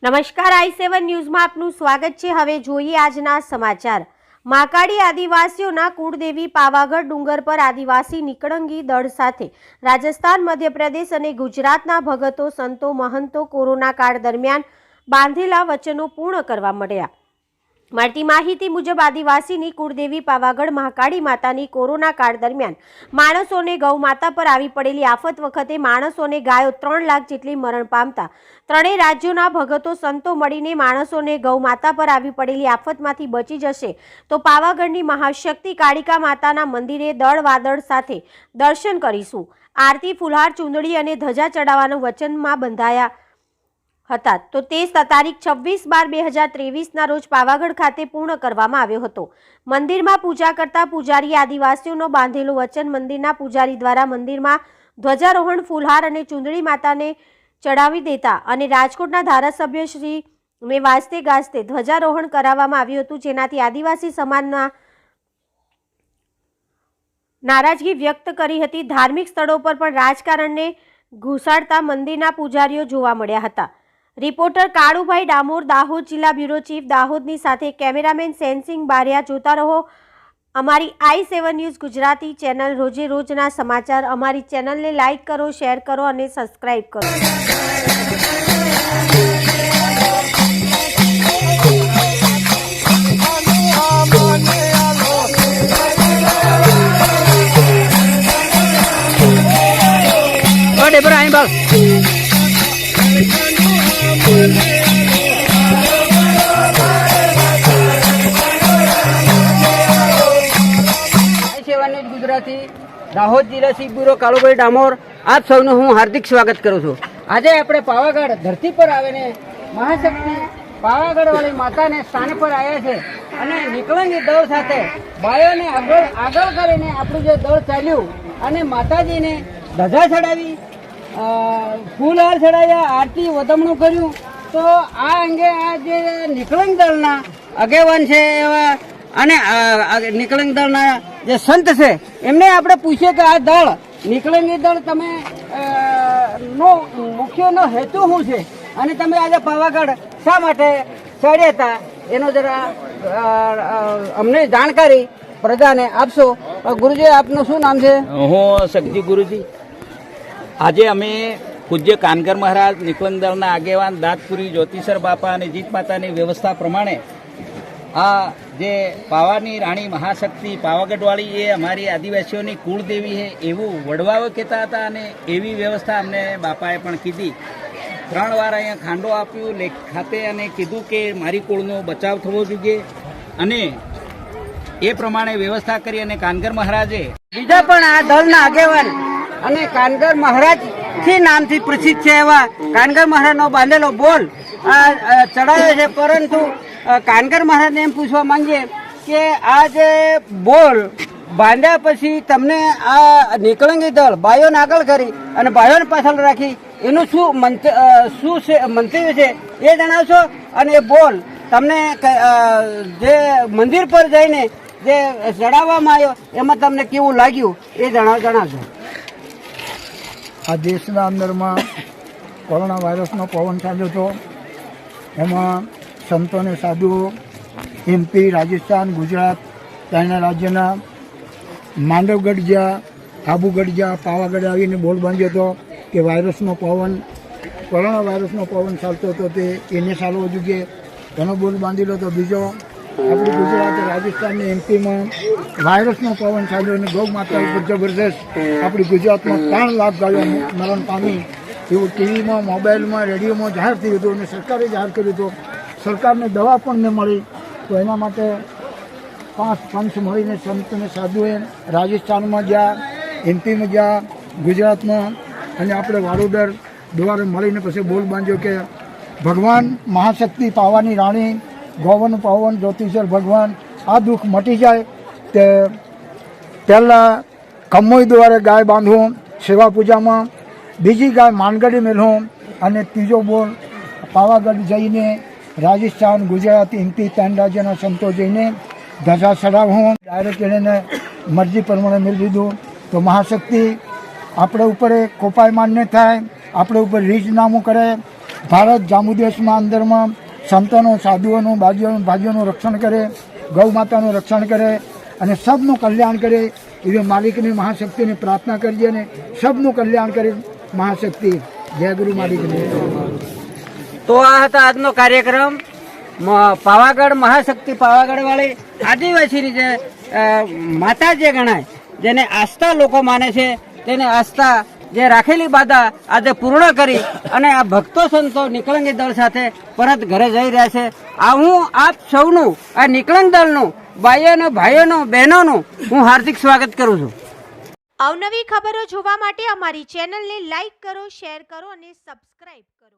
નમસ્કાર, i7 ન્યૂઝમાં આપનું સ્વાગત છે। હવે જોઈએ આજના સમાચાર। મહાકાળી આદિવાસીઓના કુળદેવી પાવાગઢ ડુંગર પર આદિવાસી નિકળંગી દળ સાથે રાજસ્થાન, મધ્યપ્રદેશ અને ગુજરાતના ભગતો, સંતો, મહંતો કોરોના કાળ દરમિયાન બાંધેલા વચનો પૂર્ણ કરવા મળ્યા। મળતી માહિતી મુજબ આદિવાસીની કુળદેવી પાવાગઢ મહાકાળી માતાની કોરોના કાળ દરમિયાન માણસોને ગૌ માતા પર આવી પડેલી આફત વખતે માણસોને ગાયો 3 લાખ જેટલી મરણ પામતા ત્રણેય રાજ્યોના ભગતો, સંતો મળીને માણસોને ગૌ માતા પર આવી પડેલી આફતમાંથી બચી જશે તો પાવાગઢની મહાશક્તિ કાળિકા માતાના મંદિરે દળ વાદળ સાથે દર્શન કરીશું। આરતી, ફુલહાર, ચૂંદડી અને ધજા ચડાવવાનું વચનમાં બંધાયા હતા તો તે તારીખ 26/12/2023ના રોજ પાવાગઢ ખાતે પૂર્ણ કરવામાં આવ્યો હતો। મંદિરમાં પૂજા કરતા પૂજારી આદિવાસીઓનો બાંધેલો વચન મંદિરના પૂજારી દ્વારા મંદિરમાં ધ્વજારોહણ, ફુલહાર અને ચૂંદડી માતાને ચડાવી દેતા અને રાજકોટના ધારાસભ્ય શ્રી ને વાજતે ગાજતે ધ્વજારોહણ કરાવવામાં આવ્યું હતું, જેનાથી આદિવાસી સમાજના નારાજગી વ્યક્ત કરી હતી। ધાર્મિક સ્થળો પર પણ રાજકારણને ઘુસાડતા મંદિરના પૂજારીઓ જોવા મળ્યા હતા। રિપોર્ટર કાળુભાઈ ડામોર, દાહોદ જિલ્લા બ્યુરો ચીફ, દાહોદની સાથે કેમેરામેન સેનસિંગ બારિયા। જોતા રહો અમારી i7 ન્યૂઝ ગુજરાતી ચેનલ। રોજે રોજના સમાચાર અમારી ચેનલને લાઇક કરો, શેર કરો અને સબસ્ક્રાઇબ કરો। ગુજરાતી દાહોદ જિલ્લા ચીફ બ્યુરો કાળુભાઈ ડામોર, આપ સૌનું હું હાર્દિક સ્વાગત કરું છું। આજે આપણે પાવાગઢ ધરતી પર આવીને મહાશક્તિ પાવાગઢ વાળી માતાને સ્થાન પર આવ્યા છે અને નિકળંગી દળ સાથે ભાઈઓને આગળ કરીને આપણું જે દળ ચાલ્યું અને માતાજીને ધજા ચડાવી, ફૂલહાર ચડાવ્યા, આરતી વધામણું કર્યું। તો આ અંગે આ જે નિકળંગ દળના આગેવાન છે એવા અને નિકળંગ દળના જે સંત છે એમને આપણે પૂછીએ કે આ દળ નિકળંગી દળ તમે મુખ્યનો હેતુ શું છે અને તમે આજે પાવાગઢ શા માટે ચડ્યા હતા એનો જરા અમને જાણકારી પ્રજાને આપશો। ગુરુજી, આપનું શું નામ છે? હું શક્તિ ગુરુજી। આજે અમે પૂજ્ય કાનગર મહારાજ, નિકળંગ દળના આગેવાન, દાંતપુરી જ્યોતિસર બાપા અને જીત માતાની વ્યવસ્થા પ્રમાણે આ જે પાવાની રાણી મહાશક્તિ પાવાગઢવાળી એ અમારી આદિવાસીઓની કુળદેવી છે એવું વડવાઓ કહેતા હતા અને એવી વ્યવસ્થા અમને બાપાએ પણ કીધી। 3 વાર અહીંયા ખાંડો આપ્યું લેખ ખાતે અને કીધું કે મારી કુળનો બચાવ થવો જોઈએ અને એ પ્રમાણે વ્યવસ્થા કરી અને કાનગર મહારાજે બીજા પણ આ દળના આગેવાન અને કાનગર મહારાજ થી નામથી પ્રસિદ્ધ છે એવા કાનગર મહારાજનો બાંધેલો બોલ ચડાવ્યો છે, પરંતુ કાનગર મહારાજને એમ પૂછવા માંગીએ કે આ જે બોલ બાંધ્યા પછી તમને આ નિકળંગી દળ ભાઈઓને આગળ કરી અને ભાઈઓને પાછળ રાખી એનું શું મંતવ્ય છે એ જણાવશો અને એ બોલ તમને જે મંદિર પર જઈને જે ચડાવવામાં આવ્યો એમાં તમને કેવું લાગ્યું એ જણાવશો। આ દેશના અંદરમાં કોરોના વાયરસનો પવન ચાલ્યો હતો, એમાં સંતો અને સાધુઓ MP, રાજસ્થાન, ગુજરાત ત્રણેય રાજ્યના માંડવગઢ જ્યાં, આબુગઢ જ્યાં, પાવાગઢ આવીને બોલ બાંધ્યો હતો કે વાયરસનો પવન, કોરોના વાયરસનો પવન ચાલતો હતો તે એને ચાલવો જોઈએ, એનો બોલ બાંધેલો હતો। બીજો આપણી ગુજરાત, રાજસ્થાનની MPમાં વાયરસનો પવન ચાલ્યો અને ગૌ માતા ઉપર જબરદસ્ત આપણી ગુજરાતમાં 3 લાખ ગાયો મરણ પામી એવું ટીવીમાં, મોબાઈલમાં, રેડિયોમાં જાહેર થયું હતું અને સરકારે જાહેર કર્યું હતું। સરકારને દવા પણ ન મળી તો એના માટે 5 પંચ મળીને સંત અને સાધુએ રાજસ્થાનમાં જ્યાં, MPમાં જ્યાં, ગુજરાતમાં અને આપણે વાડોદર દ્વારા મળીને પછી બોલ બાંધ્યો કે ભગવાન મહાશક્તિ પાવાની રાણી, ગોવન પાવન જ્યોતિષર ભગવાન, આ દુઃખ મટી જાય તે પહેલાં કમોઈ દ્વારા ગાય બાંધવું સેવા પૂજામાં, બીજી ગાય માનગઢી મેળવું અને ત્રીજો બોલ પાવાગઢ જઈને રાજસ્થાન, ગુજરાત, MP 3 રાજ્યના સંતો જઈને ધજા ચડાવવું। ડાયરેક્ટ એને મરજી પ્રમાણે મેળવી દીધું તો મહાશક્તિ આપણે ઉપર કોપાયમાન ન થાય, આપણે ઉપર રીચ નામું કરે ભારત જાંબુદેશમાં અંદરમાં સંતોનો સાધુઓનું ભાઈઓનું રક્ષણ કરે, ગૌ માતાનું રક્ષણ કરે અને સબનું કલ્યાણ કરે એવી માલિકની મહાશક્તિને પ્રાર્થના કરીએ અને સબનું કલ્યાણ કરે મહાશક્તિ. જય ગુરુ માલિકની. તો આ હતા આજનો કાર્યક્રમ. પાવાગઢ મહાશક્તિ પાવાગઢ વાળી આદિવાસીની જે માતા જે ગણાય, જેને આસ્થા લોકો માને છે, તેને આસ્થા જે રાખેલી બાધા આજે પૂર્ણ કરી અને આ ભક્તો સંતો નિકળંગી દળ સાથે પરત ઘરે જઈ રહ્યા છે. આ હું આપ સૌનું, આ નિકળંગ દળનું, ભાઈઓનું, ભાઈઓનું, બહેનોનું હું હાર્દિક સ્વાગત કરું છું. અવનવી ખબરો જોવા માટે અમારી ચેનલને લાઈક કરો, શેર કરો અને સબસ્ક્રાઇબ કરો.